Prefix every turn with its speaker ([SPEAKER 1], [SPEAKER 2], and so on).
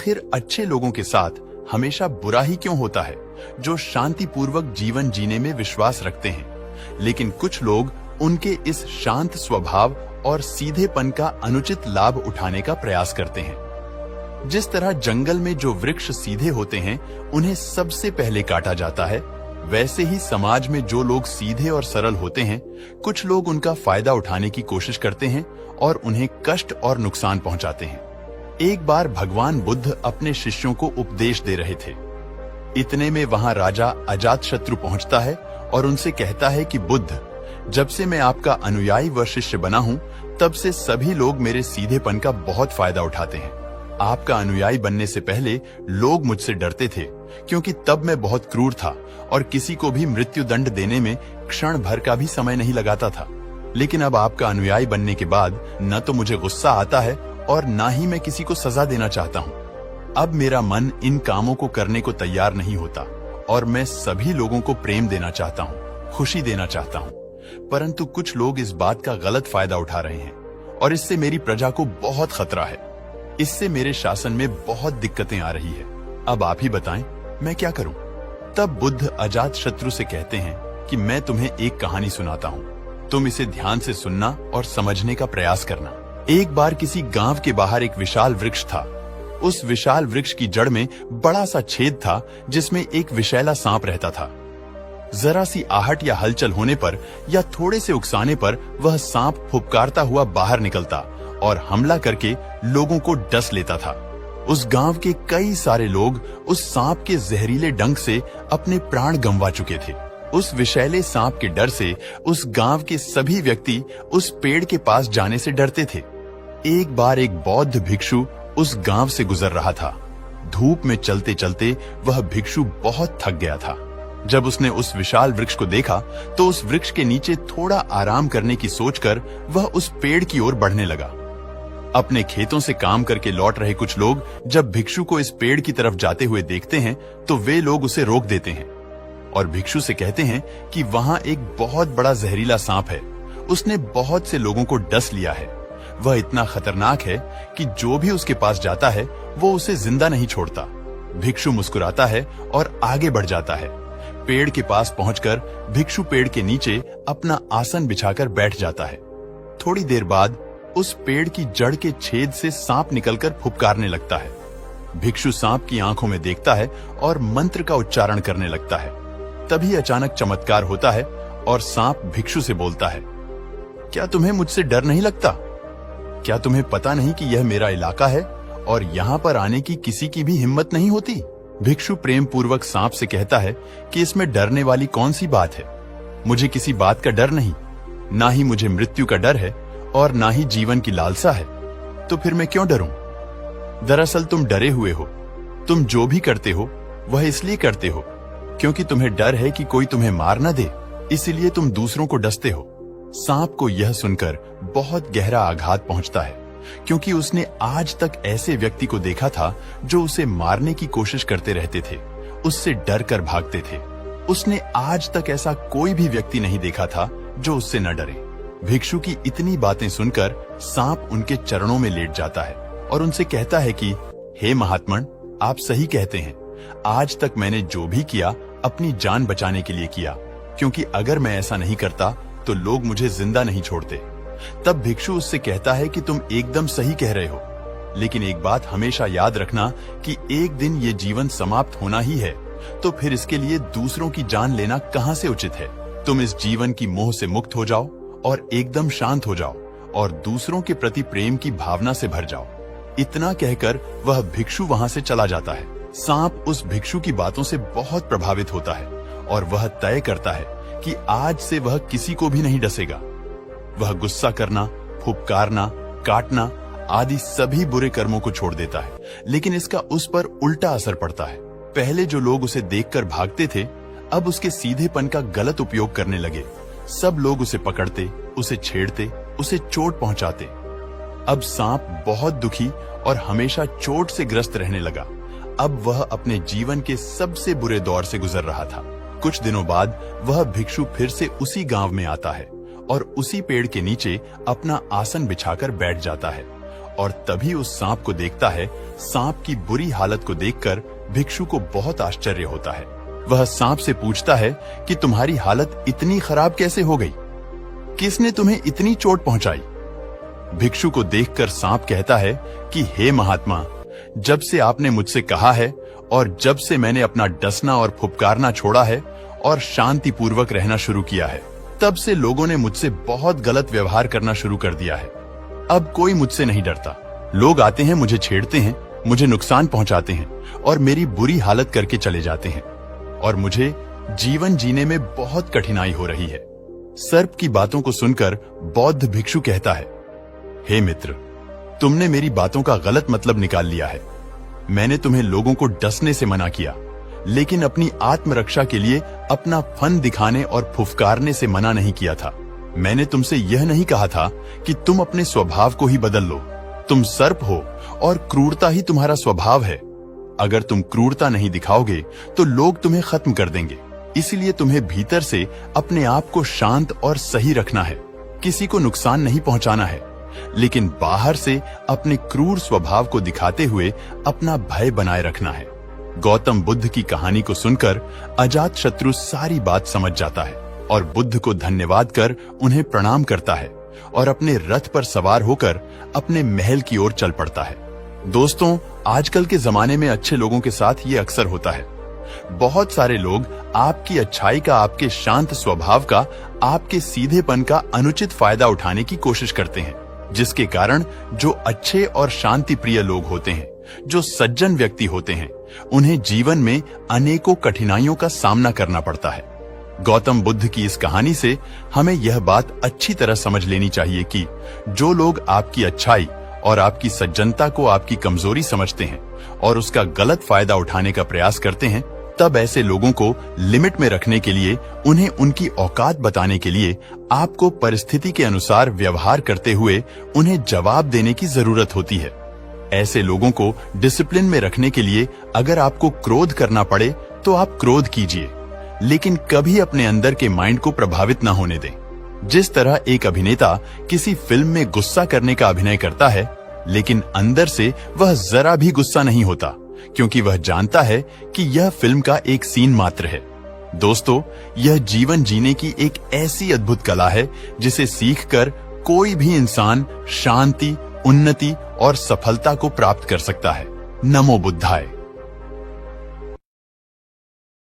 [SPEAKER 1] आखिर अच्छे लोगों के साथ हमेशा बुरा ही क्यों होता है, जो शांतिपूर्वक जीवन जीने में विश्वास रखते हैं। लेकिन कुछ लोग उनके इस शांत स्वभाव और सीधेपन का अनुचित लाभ उठाने का प्रयास करते हैं। जिस तरह जंगल में जो वृक्ष सीधे होते हैं उन्हें सबसे पहले काटा जाता है, वैसे ही समाज में जो लोग सीधे और सरल होते हैं, कुछ लोग उनका फायदा उठाने की कोशिश करते हैं और उन्हें कष्ट और नुकसान पहुंचाते हैं। एक बार भगवान बुद्ध अपने शिष्यों को उपदेश दे रहे थे। इतने में वहां राजा अजातशत्रु पहुंचता है और उनसे कहता है कि बुद्ध, जब से मैं आपका अनुयायी व शिष्य बना हूं, तब से सभी लोग मेरे सीधेपन का बहुत फायदा उठाते हैं। आपका अनुयायी बनने से पहले लोग मुझसे डरते थे, क्योंकि तब मैं बहुत क्रूर था और किसी को भी मृत्यु दंड देने में क्षण भर का भी समय नहीं लगाता था। लेकिन अब आपका अनुयायी बनने के बाद न तो मुझे गुस्सा आता है और न ही मैं किसी को सजा देना चाहता हूँ। अब मेरा मन इन कामों को करने को तैयार नहीं होता और मैं सभी लोगों को प्रेम देना चाहता हूँ, खुशी देना चाहता हूँ। परंतु कुछ लोग इस बात का गलत फायदा उठा रहे हैं और इससे मेरी प्रजा को बहुत खतरा है। इससे मेरे शासन में बहुत दिक्कतें आ रही है। अब आप ही बताएं, मैं क्या करूं? तब बुद्ध अजातशत्रु से कहते हैं कि मैं तुम्हें एक कहानी सुनाता हूं। तुम इसे ध्यान से सुनना और समझने का प्रयास करना। एक बार किसी गांव के बाहर एक विशाल वृक्ष था। उस विशाल वृक्ष की जड़ में बड़ा सा छेद था, जिसमें एक विषैला सांप रहता था। जरा सी आहट या हलचल होने पर या थोड़े से उकसाने पर वह सांप फुफकारता हुआ बाहर निकलता और हमला करके लोगों को डस लेता था। उस गांव के कई सारे लोग उस सांप के जहरीले डंक से अपने प्राण गंवा चुके थे। उस विषैले सांप के डर से उस गांव के सभी व्यक्ति उस पेड़ के पास जाने से डरते थे। एक बार एक बौद्ध भिक्षु उस गांव से गुजर रहा था। धूप में चलते चलते वह भिक्षु बहुत थक गया था। जब उसने उस विशाल वृक्ष को देखा तो उस वृक्ष के नीचे थोड़ा आराम करने की सोचकर वह उस पेड़ की ओर बढ़ने लगा। अपने खेतों से काम करके लौट रहे कुछ लोग जब भिक्षु को इस पेड़ की तरफ जाते हुए देखते हैं तो वे लोग उसे रोक देते हैं और भिक्षु से कहते हैं कि वहां एक बहुत बड़ा जहरीला सांप है। उसने बहुत से लोगों को डस लिया है। वह इतना खतरनाक है कि जो भी उसके पास जाता है वो उसे जिंदा नहीं छोड़ता। भिक्षु मुस्कुराता है और आगे बढ़ जाता है। पेड़ के पास पहुंचकर भिक्षु पेड़ के नीचे अपना आसन बिछाकर बैठ जाता है। थोड़ी देर बाद उस पेड़ की जड़ के छेद से सांप निकलकर फुफकारने लगता है। भिक्षु सांप की आंखों में देखता है और मंत्र का उच्चारण करने लगता है। तभी अचानक चमत्कार होता है और सांप भिक्षु से बोलता है, क्या तुम्हें मुझसे डर नहीं लगता? क्या तुम्हें पता नहीं कि यह मेरा इलाका है और यहाँ पर आने की किसी की भी हिम्मत नहीं होती? भिक्षु प्रेम पूर्वक सांप से कहता है कि इसमें डरने वाली कौन सी बात है? मुझे किसी बात का डर नहीं, ना ही मुझे मृत्यु का डर है और ना ही जीवन की लालसा है। तो फिर मैं क्यों डरूं? दरअसल तुम डरे हुए हो। तुम जो भी करते हो वह इसलिए करते हो क्योंकि तुम्हें डर है कि कोई तुम्हें मार न दे, इसलिए तुम दूसरों को डसते हो। सांप को यह सुनकर बहुत गहरा आघात पहुंचता है, क्योंकि उसने आज तक ऐसे व्यक्ति को देखा था जो उसे मारने की कोशिश करते रहते थे, उससे डर कर भागते थे। उसने आज तक ऐसा कोई भी व्यक्ति नहीं देखा था जो उससे न डरे। भिक्षु की इतनी बातें सुनकर सांप उनके चरणों में लेट जाता है और उनसे कहता है कि हे महात्मन, आप सही कहते हैं। आज तक मैंने जो भी किया अपनी जान बचाने के लिए किया, क्योंकि अगर मैं ऐसा नहीं करता तो लोग मुझे जिंदा नहीं छोड़ते। तब भिक्षु उससे कहता है कि तुम एकदम सही कह रहे हो, लेकिन एक बात हमेशा याद रखना कि एक दिन ये जीवन समाप्त होना ही है, तो फिर इसके लिए दूसरों की जान लेना कहां से उचित है? तुम इस जीवन की मोह से मुक्त हो जाओ और एकदम शांत हो जाओ और दूसरों के प्रति प्रेम की भावना से भर जाओ। इतना कहकर वह भिक्षु वहां से चला जाता है। सांप उस भिक्षु की बातों से बहुत प्रभावित होता है और वह तय करता है कि आज से वह किसी को भी नहीं डसेगा। वह गुस्सा करना, फुफकारना, काटना आदि सभी बुरे कर्मों को छोड़ देता है, लेकिन इसका उस पर उल्टा असर पड़ता है। पहले जो लोग उसे देखकर भागते थे, अब उसके सीधेपन का गलत उपयोग करने लगे। सब लोग उसे पकड़ते, उसे छेड़ते, उसे चोट पहुंचाते। अब सांप बहुत दुखी और हमेशा चोट से ग्रस्त रहने लगा। अब वह अपने जीवन के सबसे बुरे दौर से गुजर रहा था। कुछ दिनों बाद वह भिक्षु फिर से उसी गांव में आता है और उसी पेड़ के नीचे अपना आसन बिछाकर बैठ जाता है और तभी उस सांप को देखता है। सांप की बुरी हालत को देखकर भिक्षु को बहुत आश्चर्य होता है। वह सांप से पूछता है कि तुम्हारी हालत इतनी खराब कैसे हो गई? किसने तुम्हें इतनी चोट पहुंचाई? भिक्षु को देखकर सांप कहता है कि हे महात्मा, जब से आपने मुझसे कहा है और जब से मैंने अपना डसना और फुफकारना छोड़ा है और शांति पूर्वक रहना शुरू किया है, तब से लोगों ने मुझसे बहुत गलत व्यवहार करना शुरू कर दिया है। अब कोई मुझसे नहीं डरता। लोग आते हैं, मुझे छेड़ते हैं, मुझे नुकसान पहुंचाते हैं और मेरी बुरी हालत करके चले जाते हैं और मुझे जीवन जीने में बहुत कठिनाई हो रही है। सर्प की बातों को सुनकर बौद्ध भिक्षु कहता है, हे मित्र, तुमने मेरी बातों का गलत मतलब निकाल लिया है। मैंने तुम्हें लोगों को डसने से मना किया, लेकिन अपनी आत्मरक्षा के लिए अपना फन दिखाने और फुफकारने से मना नहीं किया था। मैंने तुमसे यह नहीं कहा था कि तुम अपने स्वभाव को ही बदल लो। तुम सर्प हो और क्रूरता ही तुम्हारा स्वभाव है। अगर तुम क्रूरता नहीं दिखाओगे तो लोग तुम्हें खत्म कर देंगे। इसलिए तुम्हें भीतर से अपने आप को शांत और सही रखना है, किसी को नुकसान नहीं पहुंचाना है, लेकिन बाहर से अपने क्रूर स्वभाव को दिखाते हुए अपना भय बनाए रखना है। गौतम बुद्ध की कहानी को सुनकर अजातशत्रु सारी बात समझ जाता है और बुद्ध को धन्यवाद कर उन्हें प्रणाम करता है और अपने रथ पर सवार होकर अपने महल की ओर चल पड़ता है। दोस्तों, आजकल के जमाने में अच्छे लोगों के साथ ये अक्सर होता है। बहुत सारे लोग आपकी अच्छाई का, आपके शांत स्वभाव का, आपके सीधेपन का अनुचित फायदा उठाने की कोशिश करते हैं, जिसके कारण जो अच्छे और शांति प्रिय लोग होते हैं, जो सज्जन व्यक्ति होते हैं, उन्हें जीवन में अनेकों कठिनाइयों का सामना करना पड़ता है। गौतम बुद्ध की इस कहानी से हमें यह बात अच्छी तरह समझ लेनी चाहिए कि जो लोग आपकी अच्छाई और आपकी सज्जनता को आपकी कमजोरी समझते हैं और उसका गलत फायदा उठाने का प्रयास करते हैं, तब ऐसे लोगों को लिमिट में रखने के लिए, उन्हें उनकी औकात बताने के लिए आपको परिस्थिति के अनुसार व्यवहार करते हुए उन्हें जवाब देने की जरूरत होती है। ऐसे लोगों को डिसिप्लिन में रखने के लिए अगर आपको क्रोध करना पड़े तो आप क्रोध कीजिए, लेकिन कभी अपने अंदर के माइंड को प्रभावित न होने दें। जिस तरह एक अभिनेता किसी फिल्म में गुस्सा करने का अभिनय करता है, लेकिन अंदर से वह जरा भी गुस्सा नहीं होता, क्योंकि वह जानता है कि यह फिल्म का एक सीन मात्र है। दोस्तों, यह जीवन जीने की एक ऐसी अद्भुत कला है जिसे सीखकर कोई भी इंसान शांति, उन्नति और सफलता को प्राप्त कर सकता है। नमो बुद्धाय।